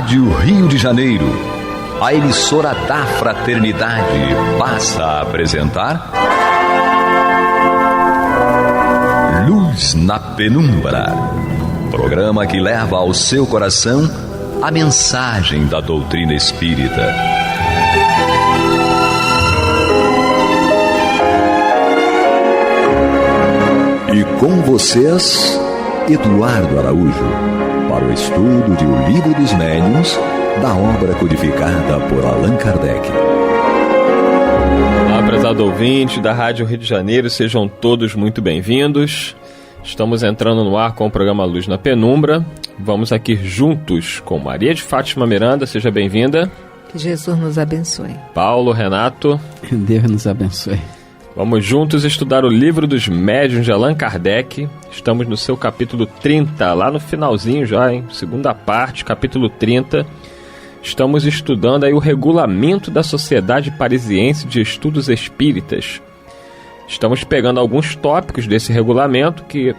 Rádio Rio de Janeiro, a emissora da Fraternidade, passa a apresentar Luz na Penumbra, programa que leva ao seu coração a mensagem da doutrina espírita. E com vocês, Eduardo Araújo, para o estudo de O Livro dos Médiuns, da obra codificada por Allan Kardec. Olá, prezado ouvinte da Rádio Rio de Janeiro, sejam todos muito bem-vindos. Estamos entrando no ar com o programa Luz na Penumbra. Vamos aqui juntos com Maria de Fátima Miranda, seja bem-vinda. Que Jesus nos abençoe. Paulo, Renato. Que Deus nos abençoe. Vamos juntos estudar o Livro dos Médiuns de Allan Kardec. Estamos no seu capítulo 30, lá no finalzinho já, hein? Segunda parte, capítulo 30. Estamos estudando aí o regulamento da Sociedade Parisiense de Estudos Espíritas. Estamos pegando alguns tópicos desse regulamento que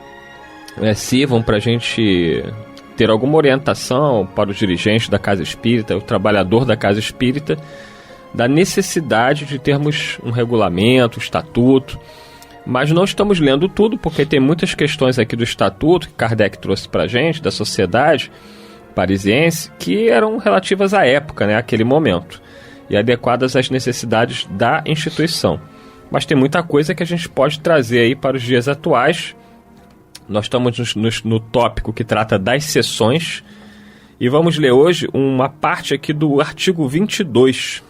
sirvam para a gente ter alguma orientação para os dirigentes da Casa Espírita, o trabalhador da Casa Espírita, da necessidade de termos um regulamento, um estatuto, mas não estamos lendo tudo, porque tem muitas questões aqui do estatuto que Kardec trouxe para a gente, da sociedade parisiense, que eram relativas à época, né, àquele momento, e adequadas às necessidades da instituição. Mas tem muita coisa que a gente pode trazer aí para os dias atuais. Nós estamos no tópico que trata das sessões, e vamos ler hoje uma parte aqui do artigo 22,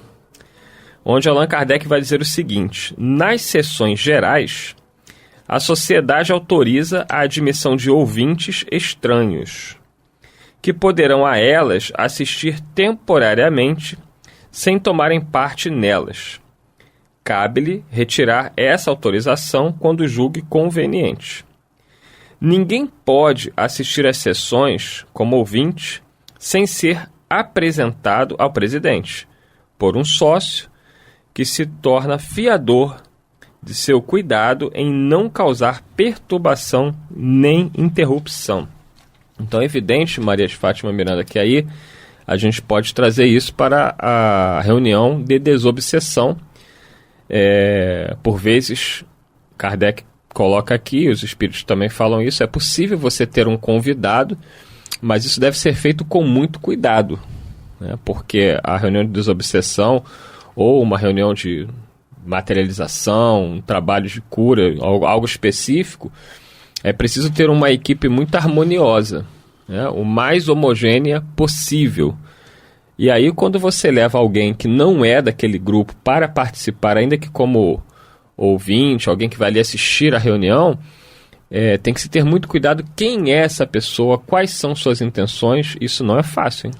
onde Allan Kardec vai dizer o seguinte: nas sessões gerais, a sociedade autoriza a admissão de ouvintes estranhos, que poderão a elas assistir temporariamente, sem tomarem parte nelas. Cabe-lhe retirar essa autorização quando julgue conveniente. Ninguém pode assistir às sessões como ouvinte sem ser apresentado ao presidente, por um sócio, que se torna fiador de seu cuidado em não causar perturbação nem interrupção. Então é evidente, Maria de Fátima Miranda, que aí a gente pode trazer isso para a reunião de desobsessão. Por vezes, Kardec coloca aqui, os espíritos também falam isso, é possível você ter um convidado, mas isso deve ser feito com muito cuidado, né? Porque a reunião de desobsessão ou uma reunião de materialização, um trabalho de cura, algo específico, é preciso ter uma equipe muito harmoniosa, né? O mais homogênea possível. E aí, quando você leva alguém que não é daquele grupo para participar, ainda que como ouvinte, alguém que vai ali assistir a reunião, tem que se ter muito cuidado quem é essa pessoa, quais são suas intenções. Isso não é fácil, hein?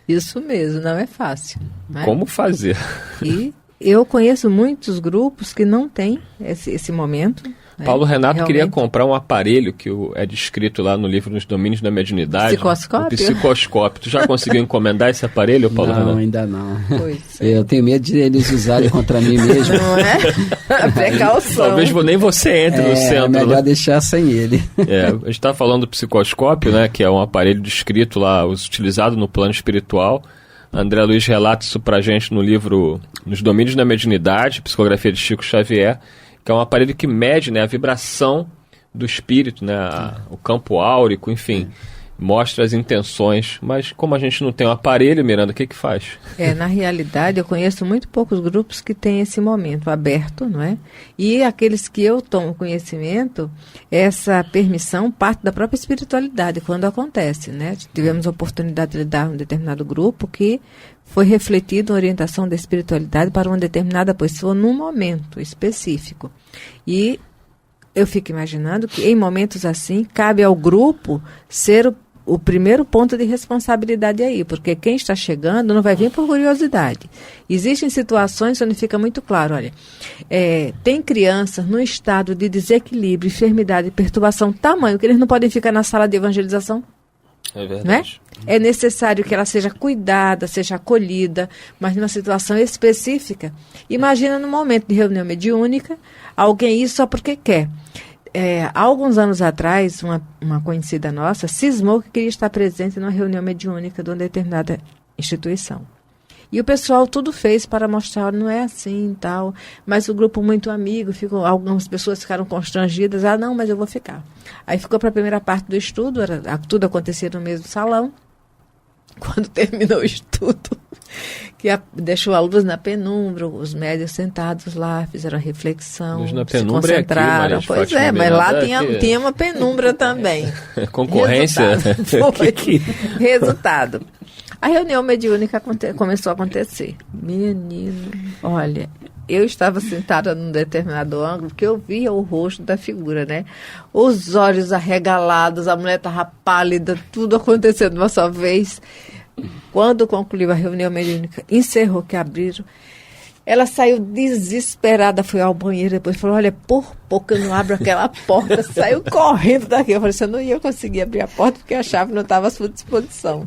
Isso mesmo, não é fácil, né? Como fazer? E eu conheço muitos grupos que não têm esse momento. Paulo Renato realmente queria comprar um aparelho que é descrito lá no livro Nos Domínios da Mediunidade. Psicoscópio? O psicoscópio. Tu já conseguiu encomendar esse aparelho, Paulo Renato? Não, ainda não. Pois é. Eu tenho medo de eles usarem contra mim mesmo. Não é? Precaução. Talvez nem você entre no centro. É melhor né? deixar sem ele. A gente está falando do psicoscópio, né, que é um aparelho descrito lá, utilizado no plano espiritual. André Luiz relata isso pra gente no livro Nos Domínios da Mediunidade, psicografia de Chico Xavier, que é um aparelho que mede, né, a vibração do espírito, né, o campo áurico, enfim, mostra as intenções. Mas como a gente não tem um aparelho, Miranda, o que faz? Na realidade, eu conheço muito poucos grupos que têm esse momento aberto, não é? E aqueles que eu tomo conhecimento, essa permissão parte da própria espiritualidade, quando acontece, né? Tivemos a oportunidade de lidar com um determinado grupo que foi refletido a orientação da espiritualidade para uma determinada pessoa num momento específico. E eu fico imaginando que em momentos assim, cabe ao grupo ser o primeiro ponto de responsabilidade aí, porque quem está chegando não vai vir por curiosidade. Existem situações onde fica muito claro, olha, tem crianças no estado de desequilíbrio, enfermidade, perturbação, tamanho, que eles não podem ficar na sala de evangelização. É verdade. Né? É necessário que ela seja cuidada, seja acolhida, mas numa situação específica. Imagina num momento de reunião mediúnica, alguém isso só porque quer. há alguns anos atrás, uma conhecida nossa cismou que queria estar presente numa reunião mediúnica de uma determinada instituição. E o pessoal tudo fez para mostrar, não é assim e tal, mas o grupo muito amigo, algumas pessoas ficaram constrangidas, não, mas eu vou ficar. Aí ficou para a primeira parte do estudo, tudo acontecia no mesmo salão. Quando terminou o estudo, deixou a luz na penumbra, os médios sentados lá, fizeram a reflexão, luz na se penumbra concentraram. É aqui, pois é, mas lá tinha uma penumbra também. Concorrência? Resultado. A reunião mediúnica começou a acontecer. Menino, olha, eu estava sentada num determinado ângulo que eu via o rosto da figura, né? Os olhos arregalados, a mulher estava pálida, tudo acontecendo de uma só vez. Quando concluiu a reunião mediúnica, encerrou que abriram, ela saiu desesperada, foi ao banheiro, depois falou, olha, por pouco eu não abro aquela porta, saiu correndo daqui. Eu falei assim, eu não ia conseguir abrir a porta porque a chave não estava à sua disposição.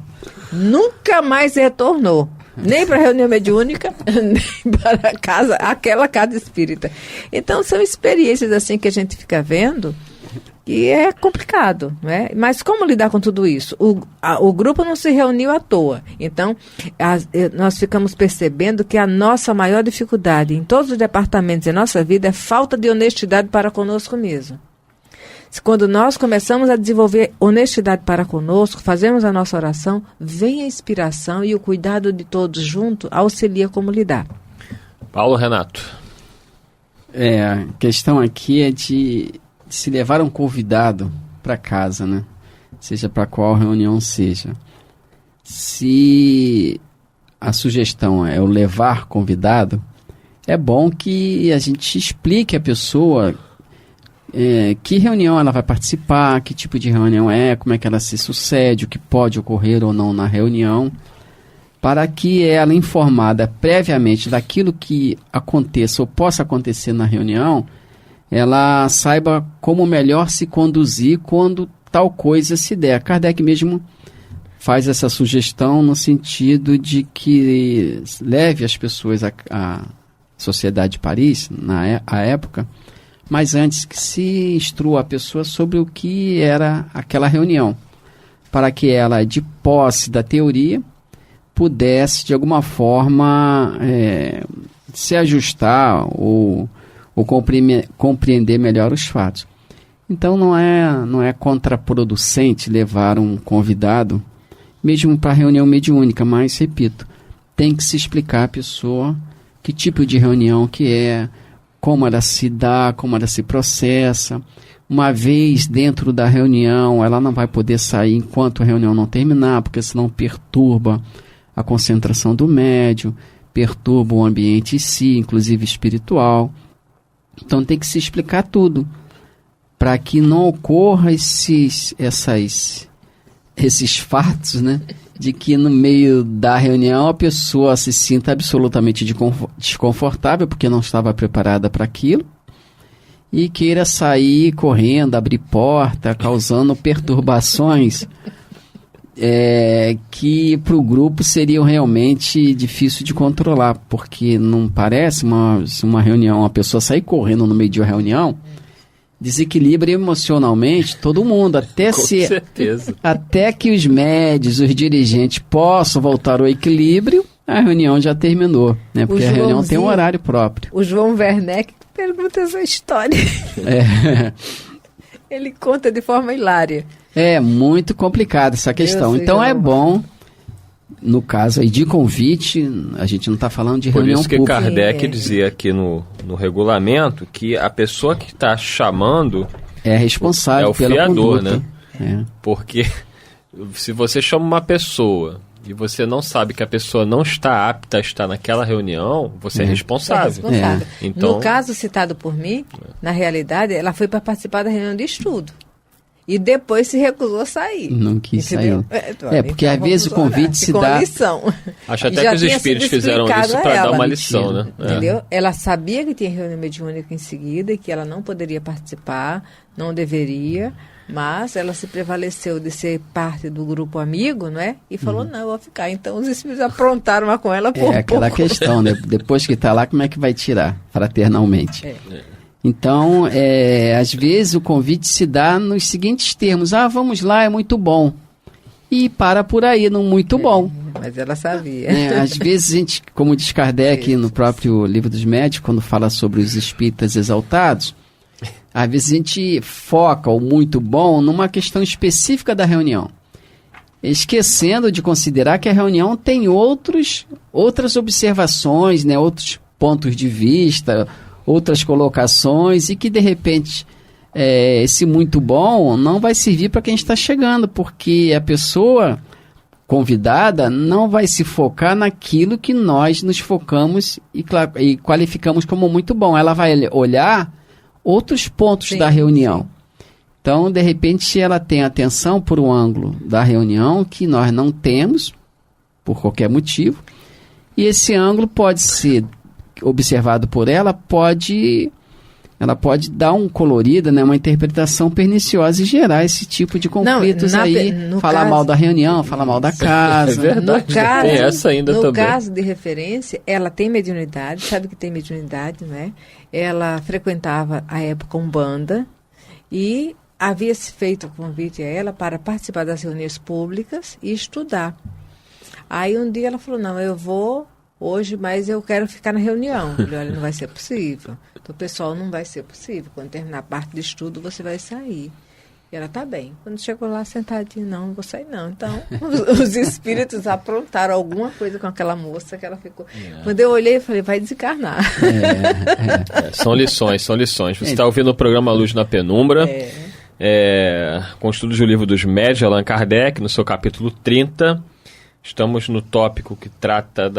Nunca mais retornou, nem para a reunião mediúnica, nem para aquela casa espírita. Então, são experiências assim que a gente fica vendo, e é complicado, né? Mas como lidar com tudo isso? O grupo não se reuniu à toa. Então, nós ficamos percebendo que a nossa maior dificuldade em todos os departamentos da nossa vida é falta de honestidade para conosco mesmo. Quando nós começamos a desenvolver honestidade para conosco, fazemos a nossa oração, vem a inspiração e o cuidado de todos junto auxilia como lidar. Paulo Renato. A questão aqui é de se levar um convidado para casa, né? Seja para qual reunião seja. Se a sugestão é o levar convidado, é bom que a gente explique à pessoa que reunião ela vai participar, que tipo de reunião como é que ela se sucede, o que pode ocorrer ou não na reunião, para que ela, informada previamente daquilo que aconteça ou possa acontecer na reunião, ela saiba como melhor se conduzir quando tal coisa se der. Kardec mesmo faz essa sugestão no sentido de que leve as pessoas à Sociedade de Paris, à época, mas antes que se instrua a pessoa sobre o que era aquela reunião, para que ela, de posse da teoria, pudesse, de alguma forma, se ajustar ou compreender melhor os fatos. Então não é contraproducente levar um convidado, mesmo para reunião mediúnica, mas, repito, tem que se explicar à pessoa que tipo de reunião que é, como ela se dá, como ela se processa. Uma vez dentro da reunião, ela não vai poder sair enquanto a reunião não terminar, porque senão perturba a concentração do médium, perturba o ambiente em si, inclusive espiritual. Então tem que se explicar tudo, para que não ocorra esses fatos, né? De que no meio da reunião a pessoa se sinta absolutamente desconfortável, porque não estava preparada para aquilo, e queira sair correndo, abrir porta, causando perturbações que para o grupo seriam realmente difícil de controlar, porque não parece uma reunião, uma pessoa sair correndo no meio de uma reunião, desequilibra emocionalmente todo mundo, até que os médios, os dirigentes possam voltar ao equilíbrio, a reunião já terminou, né? Porque a reunião tem um horário próprio. O João Werneck pergunta essa história. Ele conta de forma hilária. É muito complicada essa questão. Então é bom, no caso aí de convite, a gente não está falando de reunião pública. Por isso que Kardec dizia aqui no regulamento que a pessoa que está chamando é responsável pela fiador, conduta, né? Porque se você chama uma pessoa e você não sabe que a pessoa não está apta a estar naquela reunião, você é responsável. Então, no caso citado por mim, na realidade, ela foi para participar da reunião de estudo. E depois se recusou a sair. Não quis sair. Porque às vezes o convite se dá... lição. Acho até que os espíritos fizeram isso para dar uma lição, né? Entendeu? Ela sabia que tinha reunião mediúnica em seguida e que ela não poderia participar, não deveria, mas ela se prevaleceu de ser parte do grupo amigo, não é? E falou, não, eu vou ficar. Então os espíritos aprontaram uma com ela por pouco. Aquela questão, né? Depois que está lá, como é que vai tirar fraternalmente? Então, às vezes o convite se dá nos seguintes termos: vamos lá, é muito bom. E para por aí, no muito bom. Mas ela sabia. Às vezes a gente, como diz Kardec no próprio Livro dos Médiuns, quando fala sobre os espíritas exaltados, às vezes a gente foca o muito bom numa questão específica da reunião, esquecendo de considerar que a reunião tem outras observações, né, outros pontos de vista, outras colocações, e que de repente esse muito bom não vai servir para quem está chegando, porque a pessoa convidada não vai se focar naquilo que nós nos focamos e qualificamos como muito bom. Ela vai olhar outros pontos da reunião. Sim. Então, de repente, ela tem atenção por um ângulo da reunião que nós não temos, por qualquer motivo, e esse ângulo pode ser observado por ela, ela pode dar um colorido, né, uma interpretação perniciosa e gerar esse tipo de conflitos falar mal da reunião, falar mal da casa. É verdade, tem essa ainda também. No caso de referência, ela tem mediunidade, sabe que tem mediunidade, né? Ela frequentava a época Umbanda e havia-se feito o convite a ela para participar das reuniões públicas e estudar. Aí um dia ela falou, não, eu vou hoje, mas eu quero ficar na reunião. Eu falei, olha, não vai ser possível. Então, pessoal, não vai ser possível. Quando terminar a parte de estudo, você vai sair. E ela, tá bem. Quando chegou lá sentadinha, não vou sair não. Então, os espíritos aprontaram alguma coisa com aquela moça que ela ficou... Quando eu olhei, eu falei, vai desencarnar. São lições. Você está ouvindo o programa Luz na Penumbra, com o estudo do Livro dos Médiuns, Allan Kardec, no seu capítulo 30. Estamos no tópico que trata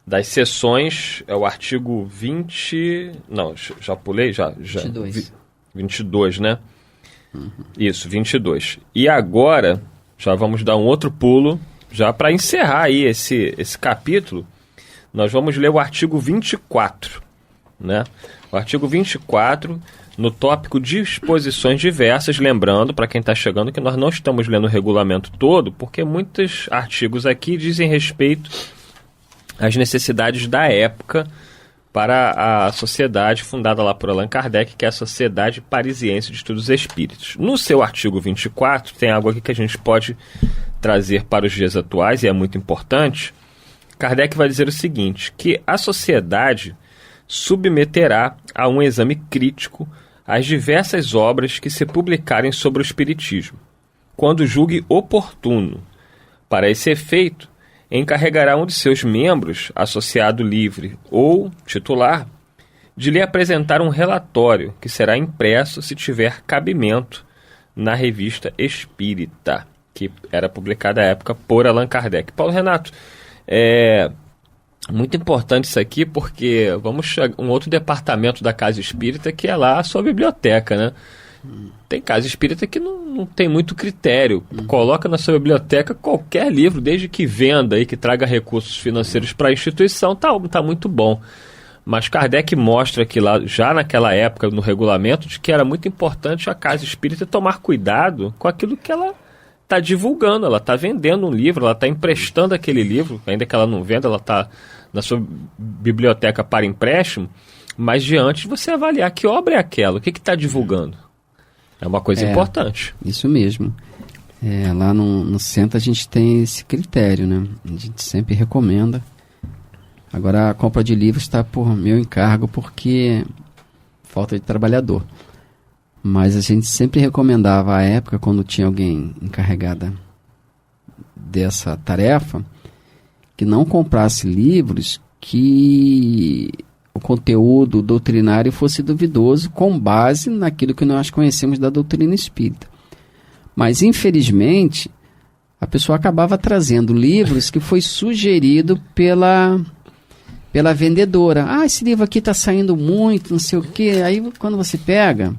das sessões, é o artigo 20... Não, já pulei? Já 22, né? Uhum. Isso, 22. E agora, já vamos dar um outro pulo, já para encerrar aí esse capítulo, nós vamos ler o artigo 24, né? O artigo 24, no tópico disposições diversas, lembrando, para quem está chegando, que nós não estamos lendo o regulamento todo, porque muitos artigos aqui dizem respeito às necessidades da época para a sociedade fundada lá por Allan Kardec, que é a Sociedade Parisiense de Estudos Espíritos. No seu artigo 24, tem algo aqui que a gente pode trazer para os dias atuais, e é muito importante. Kardec vai dizer o seguinte, que a sociedade submeterá a um exame crítico as diversas obras que se publicarem sobre o Espiritismo, quando julgue oportuno. Para esse efeito, encarregará um de seus membros, associado livre ou titular, de lhe apresentar um relatório que será impresso se tiver cabimento na Revista Espírita, que era publicada à época por Allan Kardec. Paulo Renato, muito importante isso aqui, porque vamos chegar um outro departamento da Casa Espírita, que é lá a sua biblioteca, né? Tem Casa Espírita que não tem muito critério. Coloca na sua biblioteca qualquer livro, desde que venda e que traga recursos financeiros para a instituição, tá muito bom. Mas Kardec mostra que lá, já naquela época, no regulamento, de que era muito importante a Casa Espírita tomar cuidado com aquilo que ela está divulgando. Ela está vendendo um livro, ela está emprestando aquele livro, ainda que ela não venda, ela está na sua biblioteca para empréstimo, mas diante de você avaliar que obra é aquela, o que está divulgando. É uma coisa importante. Isso mesmo. Lá no centro a gente tem esse critério, né? A gente sempre recomenda. Agora a compra de livros está por meu encargo, porque falta de trabalhador. Mas a gente sempre recomendava à época, quando tinha alguém encarregada dessa tarefa, que não comprasse livros que o conteúdo doutrinário fosse duvidoso, com base naquilo que nós conhecemos da doutrina espírita. Mas, infelizmente, a pessoa acabava trazendo livros que foi sugerido pela vendedora. Esse livro aqui está saindo muito, não sei o quê. Aí, quando você pega,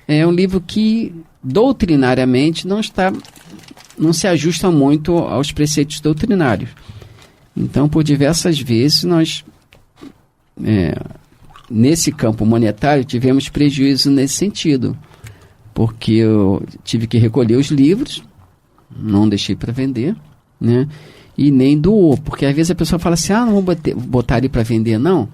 é um livro que, doutrinariamente, não se ajusta muito aos preceitos doutrinários. Então, por diversas vezes, nós, nesse campo monetário, tivemos prejuízo nesse sentido. Porque eu tive que recolher os livros, não deixei para vender, né? E nem doou. Porque às vezes a pessoa fala assim, não vou botar ele para vender, não.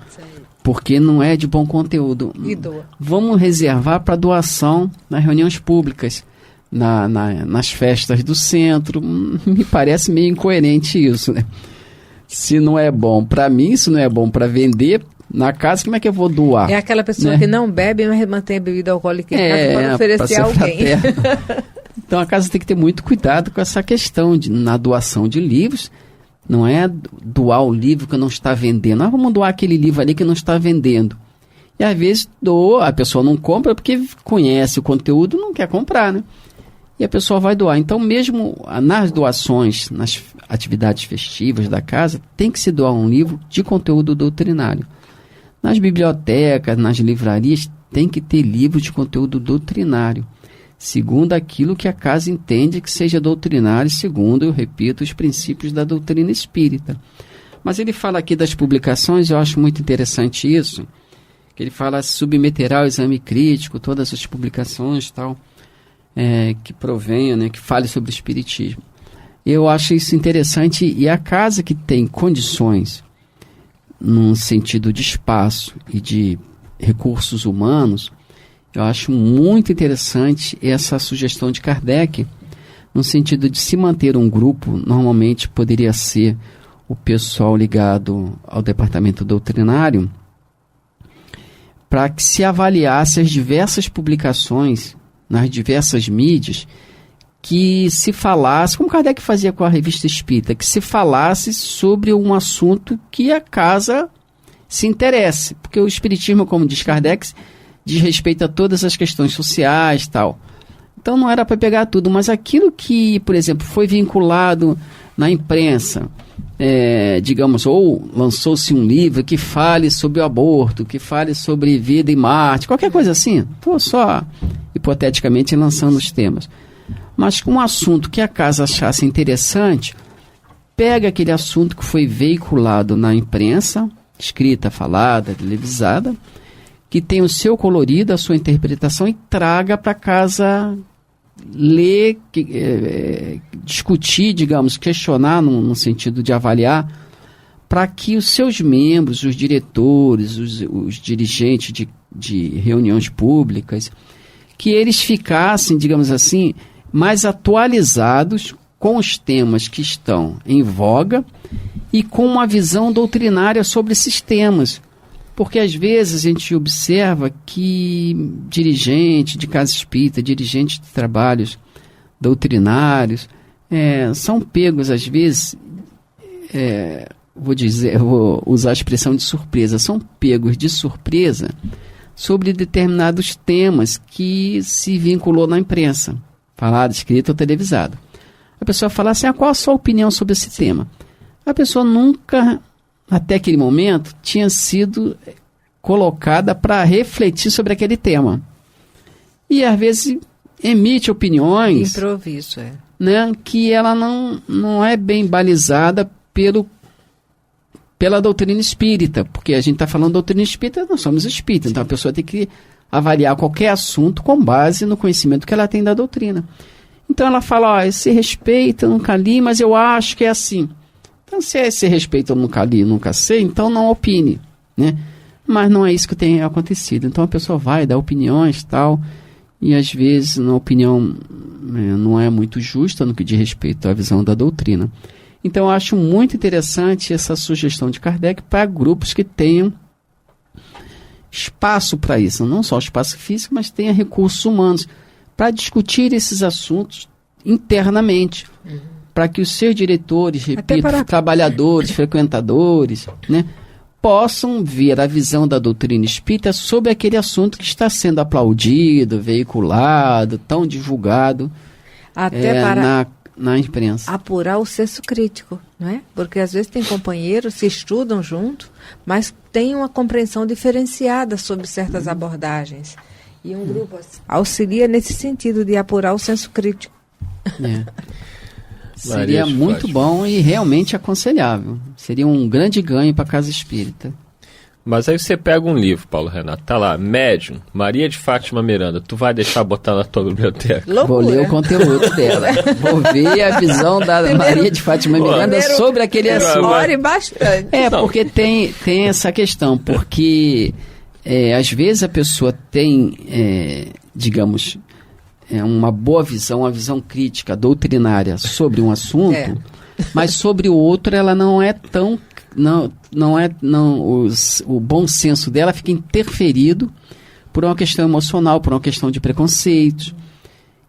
porque não é de bom conteúdo. E doa. Vamos reservar para doação nas reuniões públicas, nas festas do centro. Me parece meio incoerente isso, né? Se não é bom para mim, se não é bom para vender na casa, como é que eu vou doar? É aquela pessoa, né, que não bebe, mas mantém a bebida alcoólica em casa para oferecer a alguém. Então a casa tem que ter muito cuidado com essa questão na doação de livros. Não é doar o livro que não está vendendo. Vamos doar aquele livro ali que não está vendendo. E às vezes a pessoa não compra porque conhece o conteúdo e não quer comprar, né? E a pessoa vai doar. Então, mesmo nas doações, nas atividades festivas da casa, tem que se doar um livro de conteúdo doutrinário. Nas bibliotecas, nas livrarias, tem que ter livros de conteúdo doutrinário, segundo aquilo que a casa entende que seja doutrinário, segundo, eu repito, os princípios da doutrina espírita. Mas ele fala aqui das publicações, eu acho muito interessante isso, que ele fala submeterá ao exame crítico todas as publicações tal, que provenham, né, que fale sobre o espiritismo. Eu acho isso interessante, e a casa que tem condições, num sentido de espaço e de recursos humanos, eu acho muito interessante essa sugestão de Kardec, no sentido de se manter um grupo, normalmente poderia ser o pessoal ligado ao departamento doutrinário, para que se avaliasse as diversas publicações nas diversas mídias, que se falasse, como Kardec fazia com a Revista Espírita, que se falasse sobre um assunto que a casa se interesse, porque o espiritismo, como diz Kardec, diz respeito a todas as questões sociais e tal. Então não era para pegar tudo, mas aquilo que, por exemplo, foi vinculado na imprensa, digamos, ou lançou-se um livro que fale sobre o aborto, que fale sobre vida em Marte, qualquer coisa assim. Estou só hipoteticamente lançando os temas. Mas com um assunto que a casa achasse interessante, pega aquele assunto que foi veiculado na imprensa, escrita, falada, televisada, que tem o seu colorido, a sua interpretação, e traga para casa ler, discutir, digamos, questionar no sentido de avaliar, para que os seus membros, os diretores, os dirigentes de reuniões públicas, que eles ficassem, digamos assim, mais atualizados com os temas que estão em voga e com uma visão doutrinária sobre esses temas. Porque às vezes a gente observa que dirigente de casa espírita, dirigente de trabalhos doutrinários, são pegos às vezes, vou usar a expressão de surpresa, são pegos de surpresa sobre determinados temas que se vinculou na imprensa, falado, escrito ou televisado. A pessoa fala assim, qual a sua opinião sobre esse tema? A pessoa nunca, até aquele momento, tinha sido colocada para refletir sobre aquele tema. E às vezes emite opiniões... Improviso, né, que ela não é bem balizada pela doutrina espírita, porque a gente está falando doutrina espírita, nós somos espíritas, então a pessoa tem que avaliar qualquer assunto com base no conhecimento que ela tem da doutrina. Então ela fala, esse respeito eu nunca li, mas eu acho que é assim. Então se é esse respeito eu nunca li, nunca sei, então não opine, né? Mas não é isso que tem acontecido. Então a pessoa vai dar opiniões e tal, e às vezes a opinião não é muito justa no que diz respeito à visão da doutrina. Então eu acho muito interessante essa sugestão de Kardec para grupos que tenham espaço para isso, não só espaço físico, mas tenha recursos humanos para discutir esses assuntos internamente, para que os seus diretores, repito, trabalhadores, frequentadores, né, possam ver a visão da doutrina espírita sobre aquele assunto que está sendo aplaudido, veiculado, tão divulgado na imprensa. Apurar o senso crítico, não é? Porque às vezes tem companheiros que estudam junto, mas tem uma compreensão diferenciada sobre certas abordagens. E um grupo auxilia nesse sentido de apurar o senso crítico. Seria muito bom e realmente aconselhável. Seria um grande ganho para a casa espírita. Mas aí você pega um livro, Paulo Renato, tá lá, Médium, Maria de Fátima Miranda, tu vai deixar botar na tua biblioteca? Loucura. Vou ler o conteúdo dela. Vou ver a visão da Maria de Fátima Miranda sobre aquele assunto. Ore bastante. Porque tem essa questão, porque às vezes a pessoa tem, digamos, uma boa visão, uma visão crítica, doutrinária sobre um assunto, mas sobre o outro ela não é tão... o bom senso dela fica interferido por uma questão emocional, por uma questão de preconceito.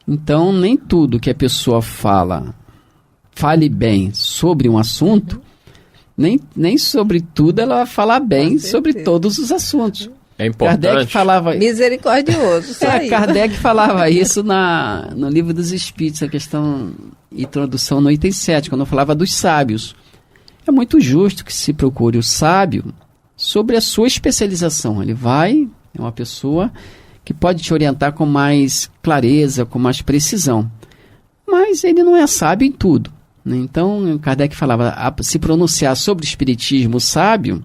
Então, nem tudo que a pessoa fale bem sobre um assunto, nem sobre tudo ela vai falar bem sobre todos os assuntos. É importante. Kardec falava... Misericordioso. Kardec falava isso no Livro dos Espíritos, a questão introdução no item 7, quando eu falava dos sábios. É muito justo que se procure o sábio sobre a sua especialização. Ele é uma pessoa que pode te orientar com mais clareza, com mais precisão. Mas ele não é sábio em tudo, né? Então, Kardec falava, se pronunciar sobre o espiritismo sábio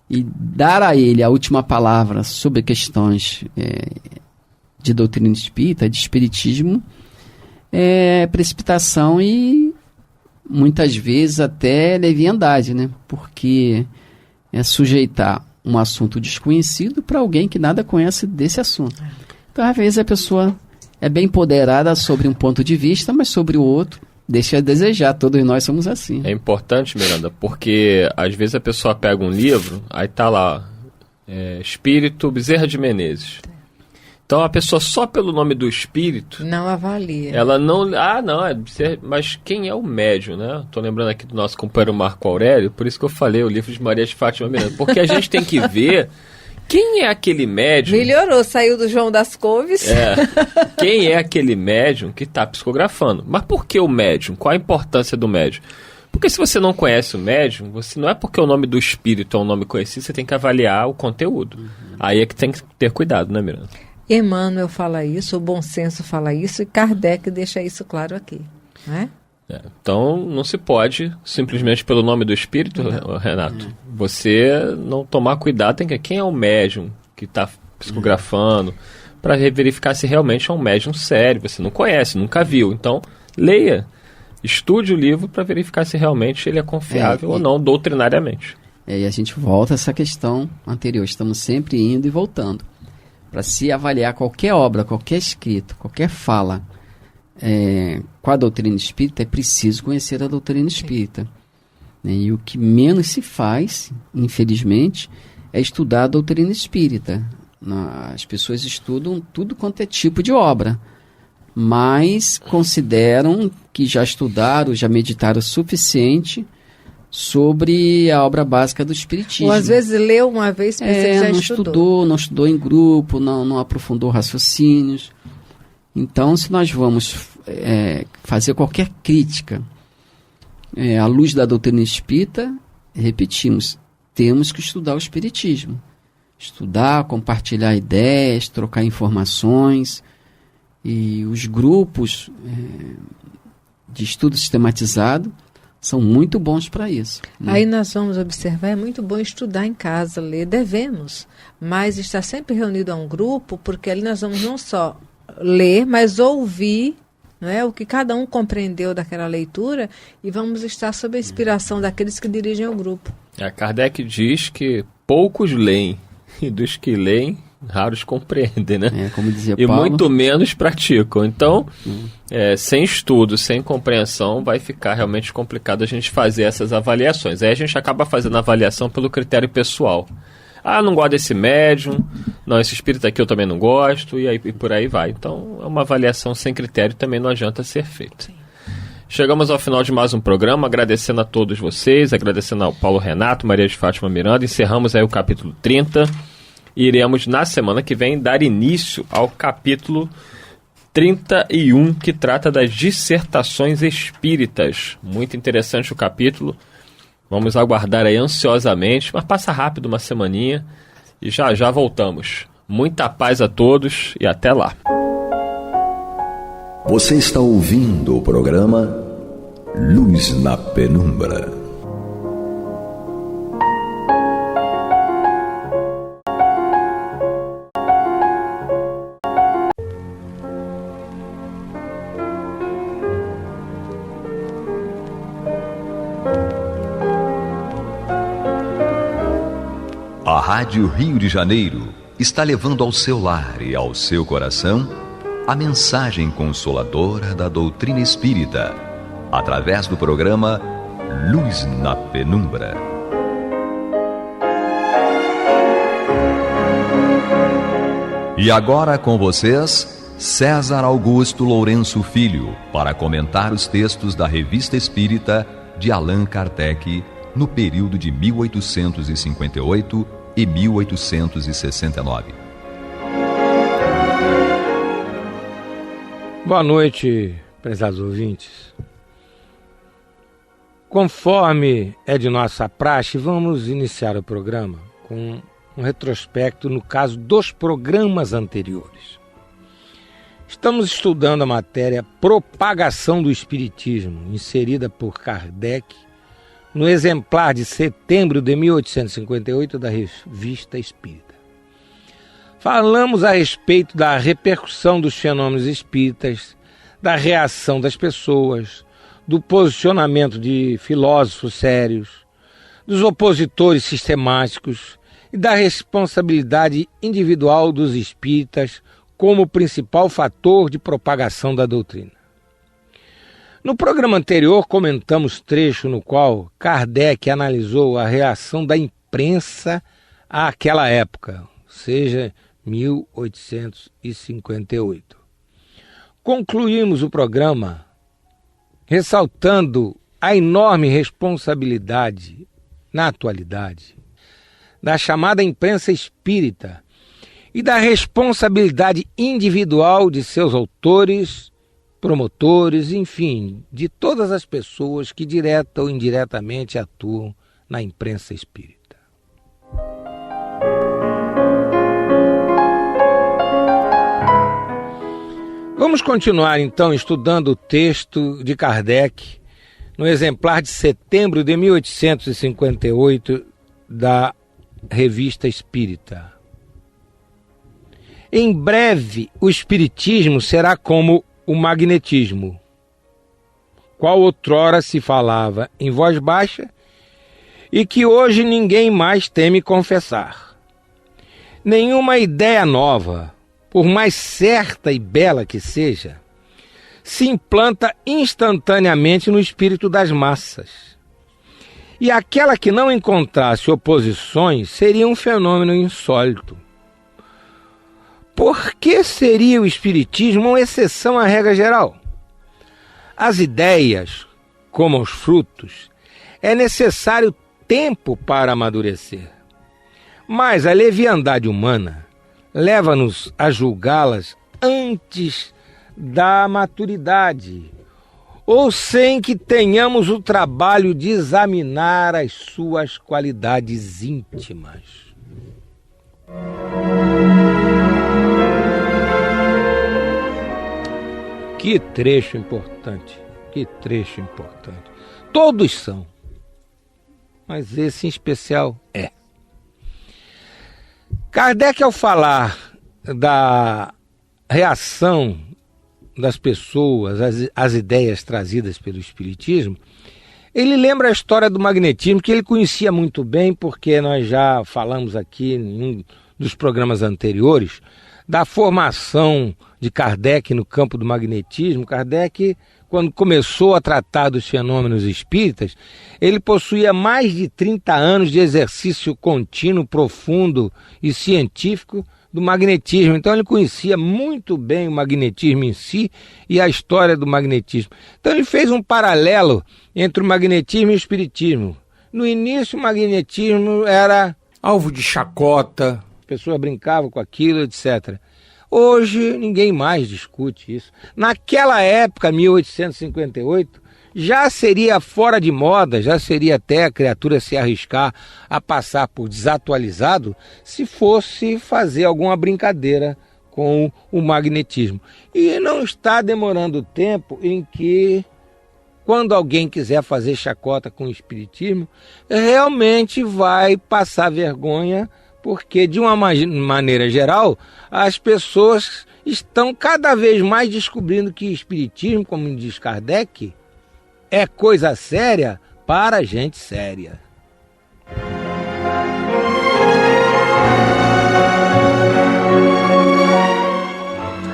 e dar a ele a última palavra sobre questões de doutrina espírita, de espiritismo, é precipitação e muitas vezes até leviandade, né? Porque é sujeitar um assunto desconhecido para alguém que nada conhece desse assunto. Então, às vezes, a pessoa é bem empoderada sobre um ponto de vista, mas sobre o outro deixa a desejar. Todos nós somos assim. É importante, Miranda, porque às vezes a pessoa pega um livro, aí tá lá, Espírito Bezerra de Menezes. Então a pessoa só pelo nome do espírito... Não avalia. Ela não... mas quem é o médium, né? Tô lembrando aqui do nosso companheiro Marco Aurélio, por isso que eu falei o livro de Maria de Fátima Miranda. Porque a gente tem que ver quem é aquele médium... Melhorou, saiu do João das Couves. Quem é aquele médium que está psicografando. Mas por que o médium? Qual a importância do médium? Porque se você não conhece o médium, não é porque o nome do espírito é um nome conhecido, você tem que avaliar o conteúdo. Aí é que tem que ter cuidado, né, Miranda? Emmanuel fala isso, o bom senso fala isso, e Kardec deixa isso claro aqui, né? Então, não se pode, simplesmente pelo nome do espírito, Renato, você não tomar cuidado, tem que quem é o médium que está psicografando, para verificar se realmente é um médium sério, você não conhece, nunca viu. Então, leia, estude o livro para verificar se realmente ele é confiável ou não, doutrinariamente. E a gente volta a essa questão anterior, estamos sempre indo e voltando. Para se avaliar qualquer obra, qualquer escrito, qualquer fala com a doutrina espírita, é preciso conhecer a doutrina espírita. E o que menos se faz, infelizmente, é estudar a doutrina espírita. As pessoas estudam tudo quanto é tipo de obra, mas consideram que já estudaram, já meditaram o suficiente sobre a obra básica do espiritismo. Ou às vezes leu uma vez e já não estudou em grupo, não aprofundou raciocínios. Então, se nós vamos fazer qualquer crítica à luz da doutrina espírita, repetimos, temos que estudar o espiritismo. Estudar, compartilhar ideias, trocar informações. E os grupos de estudo sistematizado são muito bons para isso. Né? Aí nós vamos observar, é muito bom estudar em casa, ler, devemos, mas estar sempre reunido a um grupo, porque ali nós vamos não só ler, mas ouvir, não é, o que cada um compreendeu daquela leitura, e vamos estar sob a inspiração daqueles que dirigem o grupo. Kardec diz que poucos leem, e dos que leem, raros compreendem, né? Como dizia e Paulo. Muito menos praticam. Então, sem estudo, sem compreensão, vai ficar realmente complicado a gente fazer essas avaliações. Aí a gente acaba fazendo a avaliação pelo critério pessoal. Não gosto desse médium, não, esse espírito aqui eu também não gosto, e por aí vai. Então, é uma avaliação sem critério, também não adianta ser feita. Chegamos ao final de mais um programa, agradecendo a todos vocês, agradecendo ao Paulo Renato, Maria de Fátima Miranda. Encerramos aí o capítulo 30. E iremos, na semana que vem, dar início ao capítulo 31, que trata das dissertações espíritas. Muito interessante o capítulo. Vamos aguardar aí ansiosamente, mas passa rápido, uma semaninha, e já já voltamos. Muita paz a todos e até lá. Você está ouvindo o programa Luz na Penumbra. Rádio Rio de Janeiro está levando ao seu lar e ao seu coração a mensagem consoladora da doutrina espírita, através do programa Luz na Penumbra. E agora com vocês, César Augusto Lourenço Filho, para comentar os textos da Revista Espírita de Allan Kardec no período de 1858 e 1869. Boa noite, prezados ouvintes. Conforme é de nossa praxe, vamos iniciar o programa com um retrospecto no caso dos programas anteriores. Estamos estudando a matéria Propagação do Espiritismo, inserida por Kardec no exemplar de setembro de 1858 da Revista Espírita. Falamos a respeito da repercussão dos fenômenos espíritas, da reação das pessoas, do posicionamento de filósofos sérios, dos opositores sistemáticos e da responsabilidade individual dos espíritas como principal fator de propagação da doutrina. No programa anterior, comentamos trecho no qual Kardec analisou a reação da imprensa àquela época, ou seja, 1858. Concluímos o programa ressaltando a enorme responsabilidade, na atualidade, da chamada imprensa espírita e da responsabilidade individual de seus autores, promotores, enfim, de todas as pessoas que direta ou indiretamente atuam na imprensa espírita. Vamos continuar então estudando o texto de Kardec no exemplar de setembro de 1858 da Revista Espírita. Em breve, o espiritismo será como o magnetismo, qual outrora se falava em voz baixa e que hoje ninguém mais teme confessar. Nenhuma ideia nova, por mais certa e bela que seja, se implanta instantaneamente no espírito das massas. E aquela que não encontrasse oposições seria um fenômeno insólito. Por que seria o espiritismo uma exceção à regra geral? As ideias, como os frutos, é necessário tempo para amadurecer. Mas a leviandade humana leva-nos a julgá-las antes da maturidade, ou sem que tenhamos o trabalho de examinar as suas qualidades íntimas. Que trecho importante, que trecho importante. Todos são, mas esse em especial é. Kardec, ao falar da reação das pessoas às ideias trazidas pelo Espiritismo, ele lembra a história do magnetismo, que ele conhecia muito bem, porque nós já falamos aqui em um dos programas anteriores, da formação de Kardec no campo do magnetismo. Kardec, quando começou a tratar dos fenômenos espíritas, ele possuía mais de 30 anos de exercício contínuo, profundo e científico do magnetismo. Então ele conhecia muito bem o magnetismo em si e a história do magnetismo. Então ele fez um paralelo entre o magnetismo e o espiritismo. No início o magnetismo era alvo de chacota, as pessoas brincavam com aquilo, etc. Hoje ninguém mais discute isso. Naquela época, 1858, já seria fora de moda, já seria até a criatura se arriscar a passar por desatualizado se fosse fazer alguma brincadeira com o magnetismo. E não está demorando tempo em que, quando alguém quiser fazer chacota com o espiritismo, realmente vai passar vergonha, porque, de uma maneira geral, as pessoas estão cada vez mais descobrindo que espiritismo, como diz Kardec, é coisa séria para gente séria.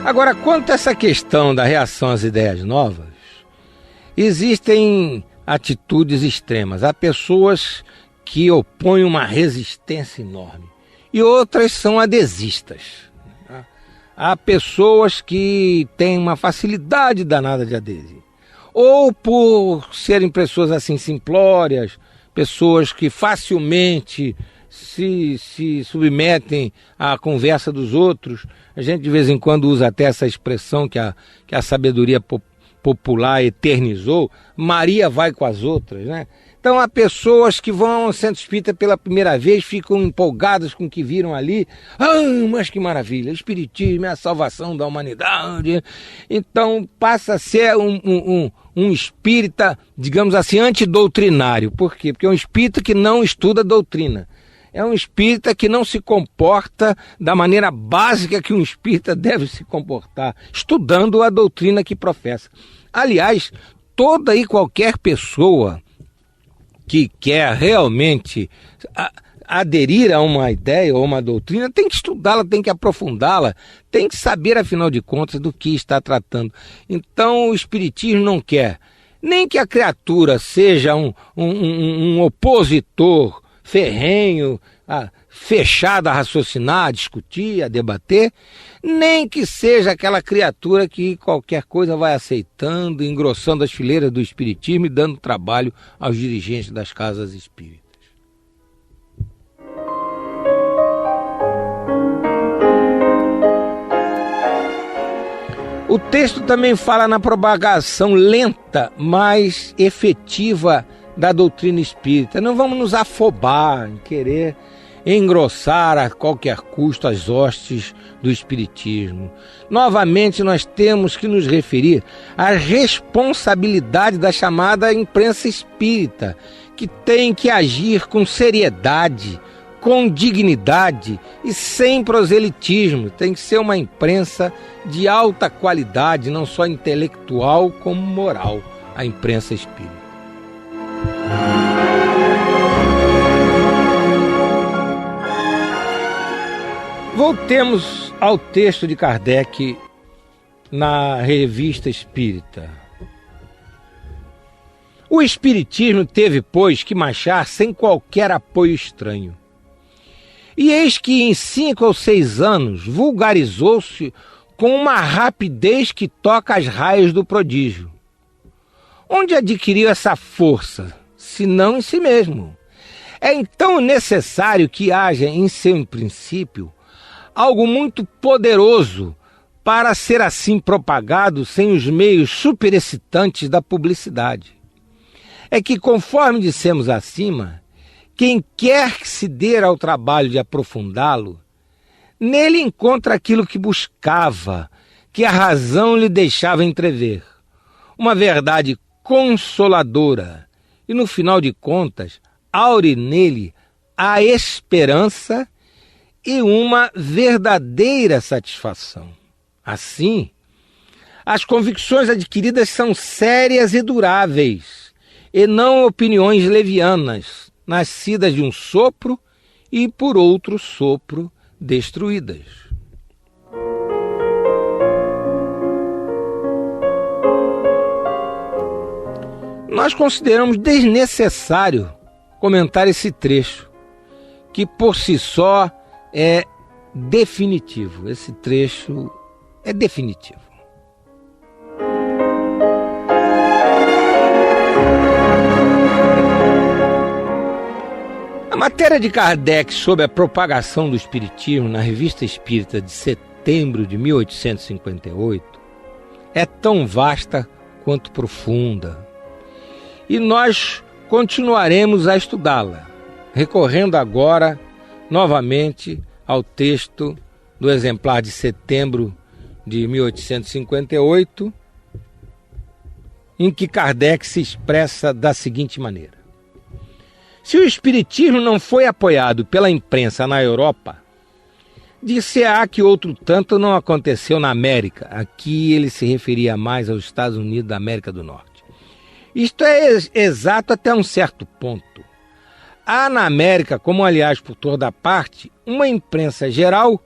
Agora, quanto a essa questão da reação às ideias novas, existem atitudes extremas. Há pessoas que opõem uma resistência enorme e outras são adesistas. Há pessoas que têm uma facilidade danada de aderir. Ou por serem pessoas assim simplórias, pessoas que facilmente se submetem à conversa dos outros. A gente de vez em quando usa até essa expressão que a sabedoria popular eternizou, Maria vai com as outras, né? Então há pessoas que vão ao centro espírita pela primeira vez, ficam empolgadas com o que viram ali. Mas que maravilha, o espiritismo é a salvação da humanidade. Então passa a ser um espírita, digamos assim, antidoutrinário. Por quê? Porque é um espírita que não estuda doutrina. É um espírita que não se comporta da maneira básica que um espírita deve se comportar, estudando a doutrina que professa. Aliás, toda e qualquer pessoa que quer realmente aderir a uma ideia ou uma doutrina, tem que estudá-la, tem que aprofundá-la, tem que saber, afinal de contas, do que está tratando. Então, o espiritismo não quer nem que a criatura seja um opositor ferrenho, fechado a raciocinar, a discutir, a debater, nem que seja aquela criatura que qualquer coisa vai aceitando, engrossando as fileiras do espiritismo e dando trabalho aos dirigentes das casas espíritas. O texto também fala na propagação lenta, mas efetiva da doutrina espírita. Não vamos nos afobar em querer engrossar a qualquer custo as hostes do espiritismo. Novamente, nós temos que nos referir à responsabilidade da chamada imprensa espírita, que tem que agir com seriedade, com dignidade e sem proselitismo. Tem que ser uma imprensa de alta qualidade, não só intelectual como moral, a imprensa espírita. Voltemos ao texto de Kardec na Revista Espírita. O espiritismo teve, pois, que marchar sem qualquer apoio estranho. E eis que em 5 ou 6 anos vulgarizou-se com uma rapidez que toca as raias do prodígio. Onde adquiriu essa força, se não em si mesmo? É então necessário que haja em seu princípio algo muito poderoso para ser assim propagado sem os meios superexcitantes da publicidade. É que, conforme dissemos acima, quem quer que se dê ao trabalho de aprofundá-lo, nele encontra aquilo que buscava, que a razão lhe deixava entrever. Uma verdade consoladora e, no final de contas, aure nele a esperança e uma verdadeira satisfação. Assim, as convicções adquiridas são sérias e duráveis, e não opiniões levianas, nascidas de um sopro e por outro sopro destruídas. Nós consideramos desnecessário comentar esse trecho, que por si só é definitivo. Esse trecho é definitivo. A matéria de Kardec sobre a propagação do espiritismo na Revista Espírita de setembro de 1858 é tão vasta quanto profunda. E nós continuaremos a estudá-la, recorrendo agora novamente ao texto do exemplar de setembro de 1858, em que Kardec se expressa da seguinte maneira: se o espiritismo não foi apoiado pela imprensa na Europa, dir-se-á que outro tanto não aconteceu na América. Aqui ele se referia mais aos Estados Unidos da América do Norte. Isto é exato até um certo ponto. Há na América, como aliás por toda parte, uma imprensa geral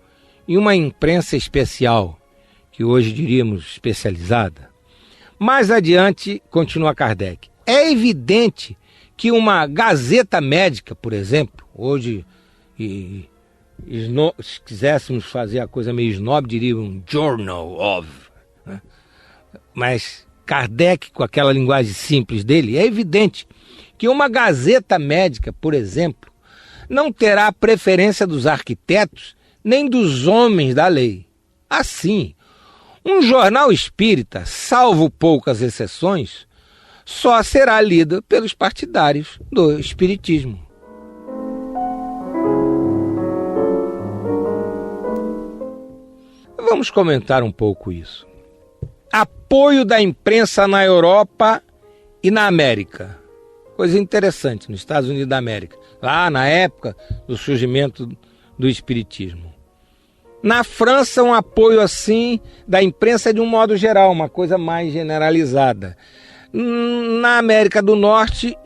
e uma imprensa especial, que hoje diríamos especializada. Mais adiante, continua Kardec, é evidente que uma gazeta médica, por exemplo, hoje, se quiséssemos fazer a coisa meio snob, diríamos Journal of, né? Mas Kardec, com aquela linguagem simples dele, é evidente que uma gazeta médica, por exemplo, não terá a preferência dos arquitetos nem dos homens da lei. Assim, um jornal espírita, salvo poucas exceções, só será lido pelos partidários do espiritismo. Vamos comentar um pouco isso. Apoio da imprensa na Europa e na América. Coisa interessante, nos Estados Unidos da América, lá na época do surgimento do espiritismo. Na França, um apoio assim da imprensa de um modo geral, uma coisa mais generalizada. Na América do Norte,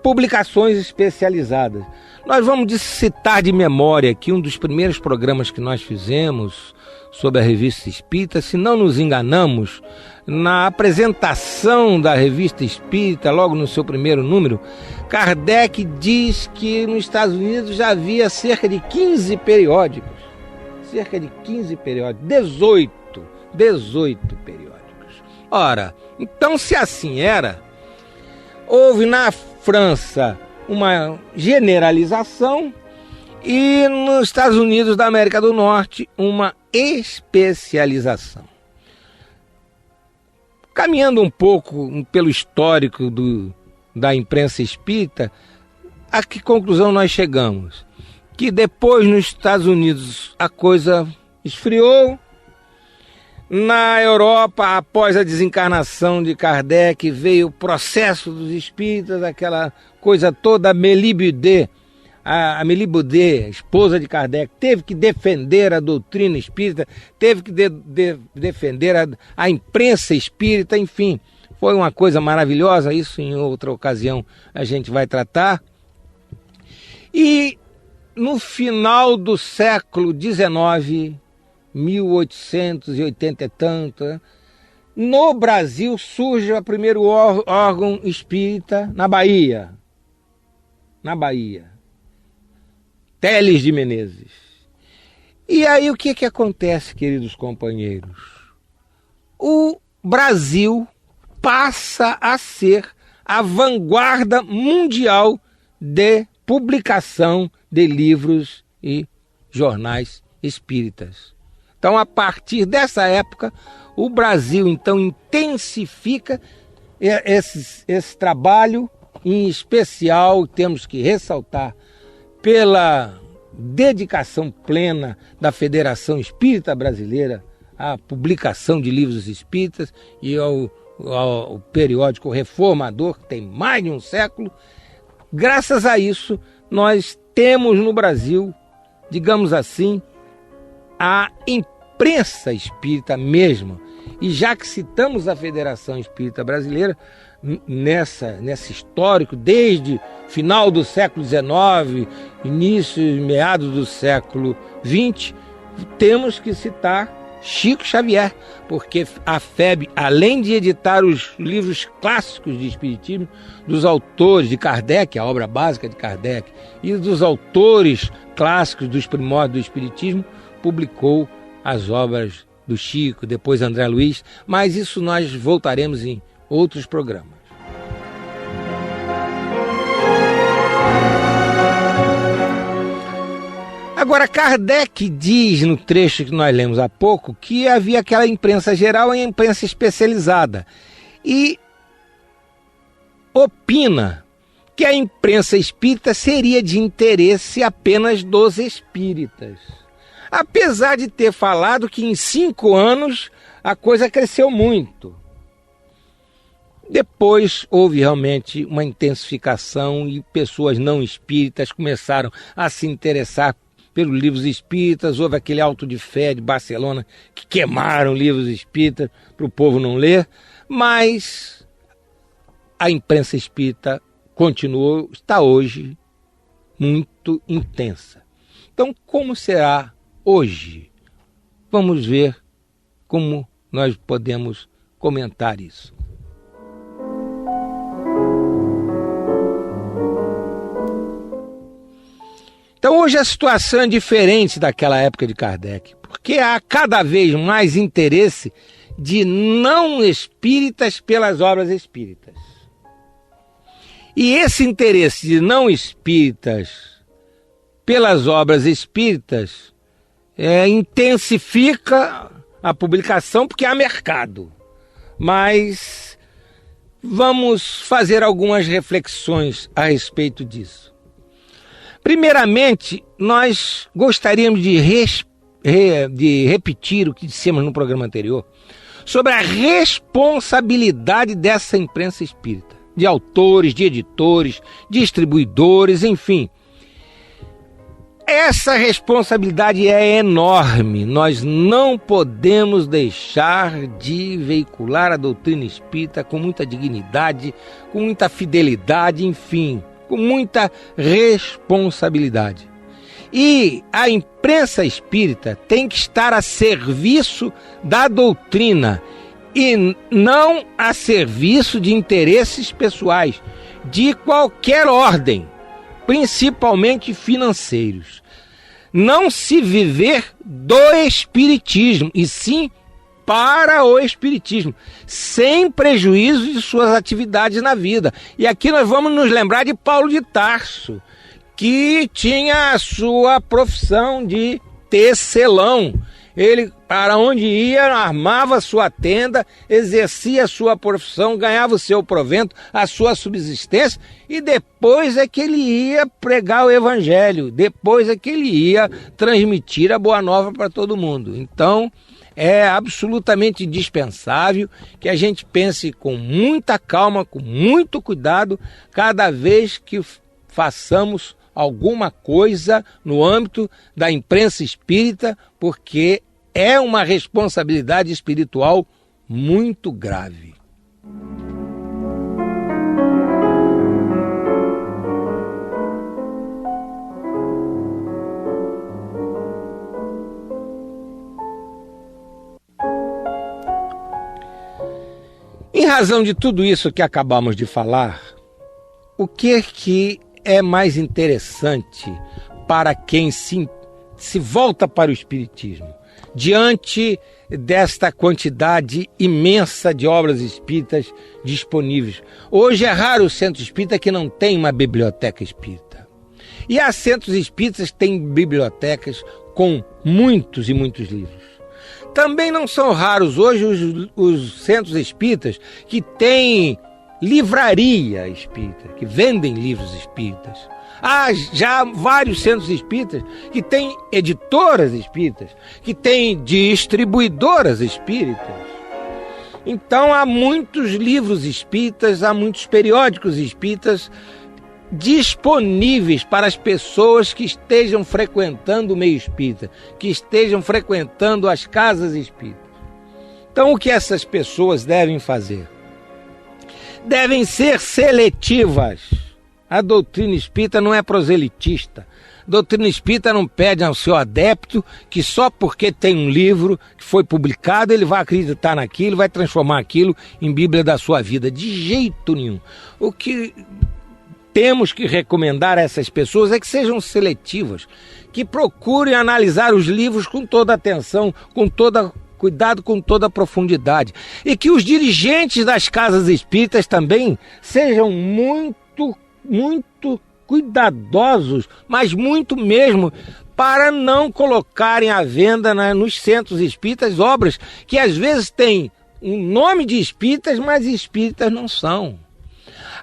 publicações especializadas. Nós vamos citar de memória aqui um dos primeiros programas que nós fizemos sobre a Revista Espírita, se não nos enganamos, na apresentação da Revista Espírita, logo no seu primeiro número, Kardec diz que nos Estados Unidos já havia cerca de 15 periódicos. Cerca de 15 periódicos, 18 periódicos. Ora, então se assim era, houve na França uma generalização e nos Estados Unidos da América do Norte uma especialização. Caminhando um pouco pelo histórico da imprensa espírita, a que conclusão nós chegamos? Que depois nos Estados Unidos a coisa esfriou. Na Europa, após a desencarnação de Kardec, veio o processo dos espíritas, aquela coisa toda. A Mélie Baudet, a esposa de Kardec, teve que defender a doutrina espírita, teve que defender a imprensa espírita, enfim. Foi uma coisa maravilhosa, isso em outra ocasião a gente vai tratar. E no final do século XIX, 1880 e tanto, no Brasil surge o primeiro órgão espírita na Bahia. Teles de Menezes. E aí o que acontece, queridos companheiros? O Brasil passa a ser a vanguarda mundial de publicação de livros e jornais espíritas. Então, a partir dessa época, o Brasil, então, intensifica esse trabalho, em especial, temos que ressaltar, pela dedicação plena da Federação Espírita Brasileira à publicação de livros espíritas e ao periódico Reformador, que tem mais de um século. Graças a isso, nós temos no Brasil, digamos assim, a imprensa espírita mesmo. E já que citamos a Federação Espírita Brasileira, nesse histórico, desde final do século XIX, início e meados do século XX, temos que citar Chico Xavier, porque a FEB, além de editar os livros clássicos de espiritismo, dos autores de Kardec, a obra básica de Kardec, e dos autores clássicos dos primórdios do espiritismo, publicou as obras do Chico, depois André Luiz, mas isso nós voltaremos em outros programas. Agora, Kardec diz no trecho que nós lemos há pouco que havia aquela imprensa geral e a imprensa especializada. E opina que a imprensa espírita seria de interesse apenas dos espíritas. Apesar de ter falado que em 5 anos a coisa cresceu muito. Depois houve realmente uma intensificação e pessoas não espíritas começaram a se interessar pelos livros espíritas. Houve aquele auto de fé de Barcelona que queimaram livros espíritas para o povo não ler, mas a imprensa espírita continuou, está hoje muito intensa. Então, como será hoje? Vamos ver como nós podemos comentar isso. Então hoje a situação é diferente daquela época de Kardec, porque há cada vez mais interesse de não espíritas pelas obras espíritas. E esse interesse de não espíritas pelas obras espíritas intensifica a publicação porque há mercado. Mas vamos fazer algumas reflexões a respeito disso. Primeiramente, nós gostaríamos de repetir o que dissemos no programa anterior sobre a responsabilidade dessa imprensa espírita, de autores, de editores, distribuidores, enfim. Essa responsabilidade é enorme. Nós não podemos deixar de veicular a doutrina espírita com muita dignidade, com muita fidelidade, enfim, com muita responsabilidade. E a imprensa espírita tem que estar a serviço da doutrina e não a serviço de interesses pessoais de qualquer ordem, principalmente financeiros. Não se viver do espiritismo, e sim para o espiritismo, sem prejuízo de suas atividades na vida. E aqui nós vamos nos lembrar de Paulo de Tarso, que tinha a sua profissão de tecelão. Ele, para onde ia, armava sua tenda, exercia a sua profissão, ganhava o seu provento, a sua subsistência, e depois é que ele ia pregar o evangelho, depois é que ele ia transmitir a boa nova para todo mundo. Então, é absolutamente indispensável que a gente pense com muita calma, com muito cuidado, cada vez que façamos alguma coisa no âmbito da imprensa espírita, porque é uma responsabilidade espiritual muito grave. Em razão de tudo isso que acabamos de falar, o que é mais interessante para quem se volta para o espiritismo, diante desta quantidade imensa de obras espíritas disponíveis? Hoje é raro o centro espírita que não tem uma biblioteca espírita. E há centros espíritas que têm bibliotecas com muitos e muitos livros. Também não são raros hoje os centros espíritas que têm livraria espírita, que vendem livros espíritas. Há já vários centros espíritas que têm editoras espíritas, que têm distribuidoras espíritas. Então há muitos livros espíritas, há muitos periódicos espíritas disponíveis para as pessoas que estejam frequentando o meio espírita, que estejam frequentando as casas espíritas. Então o que essas pessoas devem fazer? Devem ser seletivas. A doutrina espírita não é proselitista. A doutrina espírita não pede ao seu adepto que só porque tem um livro que foi publicado ele vai acreditar naquilo, vai transformar aquilo em Bíblia da sua vida. De jeito nenhum. O que temos que recomendar a essas pessoas é que sejam seletivas, que procurem analisar os livros com toda atenção, com toda cuidado, com toda profundidade. E que os dirigentes das casas espíritas também sejam muito cuidadosos, mas muito mesmo, para não colocarem à venda nos centros espíritas obras que às vezes têm um nome de espíritas, mas espíritas não são.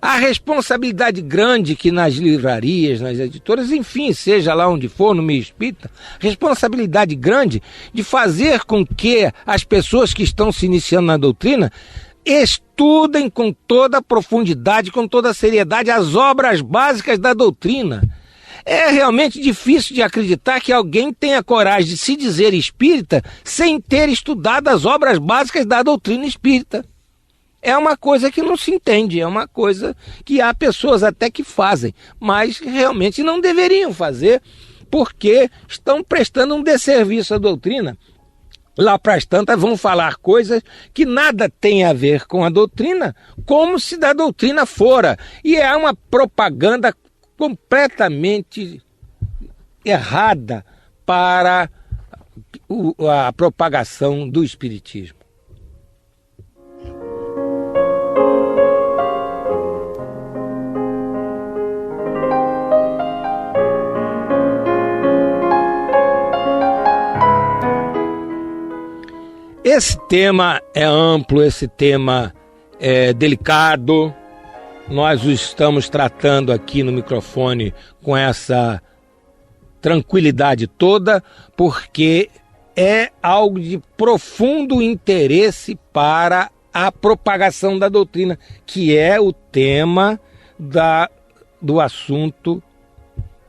A responsabilidade grande que nas livrarias, nas editoras, enfim, seja lá onde for, no meio espírita, responsabilidade grande de fazer com que as pessoas que estão se iniciando na doutrina estudem com toda a profundidade, com toda a seriedade, as obras básicas da doutrina. É realmente difícil de acreditar que alguém tenha coragem de se dizer espírita sem ter estudado as obras básicas da doutrina espírita. É uma coisa que não se entende, é uma coisa que há pessoas até que fazem, mas realmente não deveriam fazer, porque estão prestando um desserviço à doutrina lá para as tantas vão falar coisas que nada tem a ver com a doutrina, como se da doutrina fora. E é uma propaganda completamente errada para a propagação do espiritismo. Esse tema é amplo, esse tema é delicado. Nós o estamos tratando aqui no microfone com essa tranquilidade toda, porque é algo de profundo interesse para a propagação da doutrina, que é o tema do assunto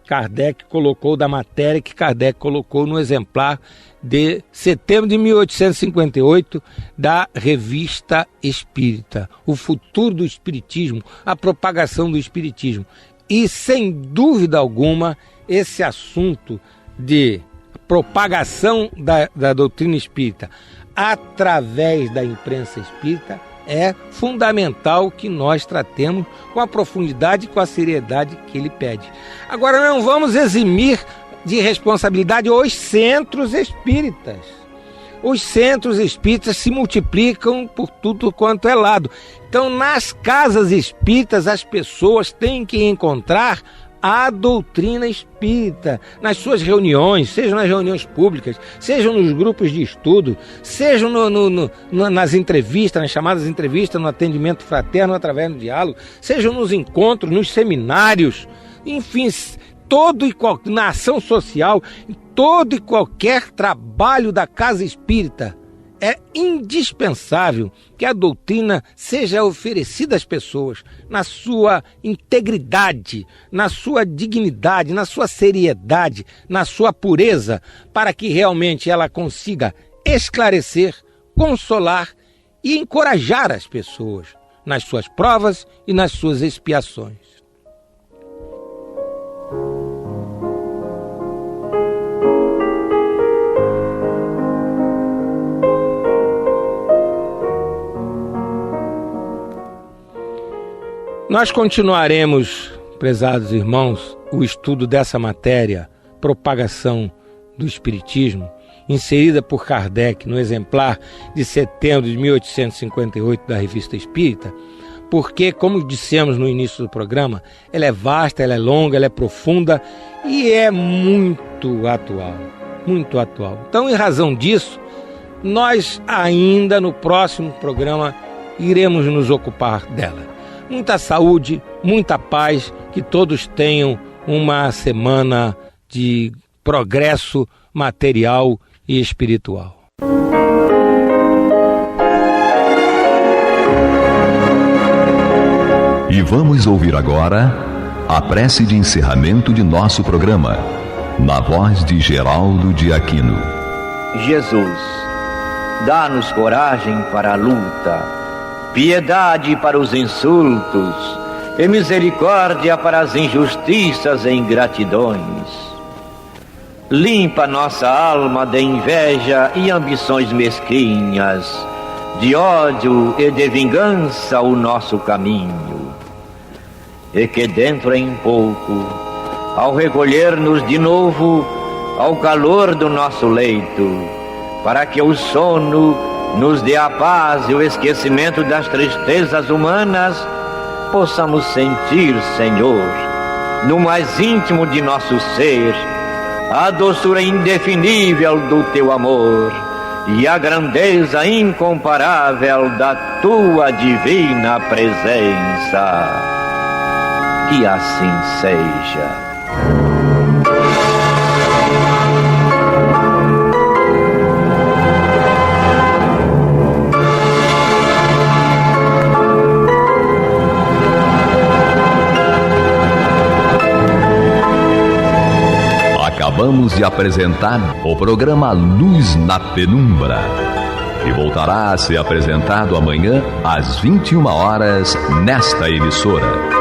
Kardec colocou, da matéria que Kardec colocou no exemplar de setembro de 1858 da Revista Espírita, o futuro do espiritismo, a propagação do espiritismo. E sem dúvida alguma, esse assunto de propagação da doutrina espírita através da imprensa espírita é fundamental que nós tratemos com a profundidade e com a seriedade que ele pede. Agora, não vamos eximir de responsabilidade os centros espíritas. Os centros espíritas se multiplicam por tudo quanto é lado. Então, nas casas espíritas, as pessoas têm que encontrar a doutrina espírita nas suas reuniões, sejam nas reuniões públicas, sejam nos grupos de estudo, sejam nas entrevistas, nas chamadas entrevistas, no atendimento fraterno através do diálogo, sejam nos encontros, nos seminários, enfim, na ação social, todo e qualquer trabalho da casa espírita. É indispensável que a doutrina seja oferecida às pessoas na sua integridade, na sua dignidade, na sua seriedade, na sua pureza, para que realmente ela consiga esclarecer, consolar e encorajar as pessoas nas suas provas e nas suas expiações. Nós continuaremos, prezados irmãos, o estudo dessa matéria, propagação do Espiritismo, inserida por Kardec no exemplar de setembro de 1858 da Revista Espírita, porque, como dissemos no início do programa, ela é vasta, ela é longa, ela é profunda e é muito atual, muito atual. Então, em razão disso, nós ainda no próximo programa iremos nos ocupar dela. Muita saúde, muita paz, que todos tenham uma semana de progresso material e espiritual. E vamos ouvir agora a prece de encerramento de nosso programa, na voz de Geraldo de Aquino. Jesus, dá-nos coragem para a luta, piedade para os insultos e misericórdia para as injustiças e ingratidões. Limpa nossa alma de inveja e ambições mesquinhas, de ódio e de vingança o nosso caminho. E que dentro em pouco, ao recolher-nos de novo ao calor do nosso leito, para que o sono nos dê a paz e o esquecimento das tristezas humanas, possamos sentir, Senhor, no mais íntimo de nosso ser, a doçura indefinível do Teu amor e a grandeza incomparável da Tua divina presença. Que assim seja. Acabamos de apresentar o programa Luz na Penumbra, que voltará a ser apresentado amanhã às 21 horas nesta emissora.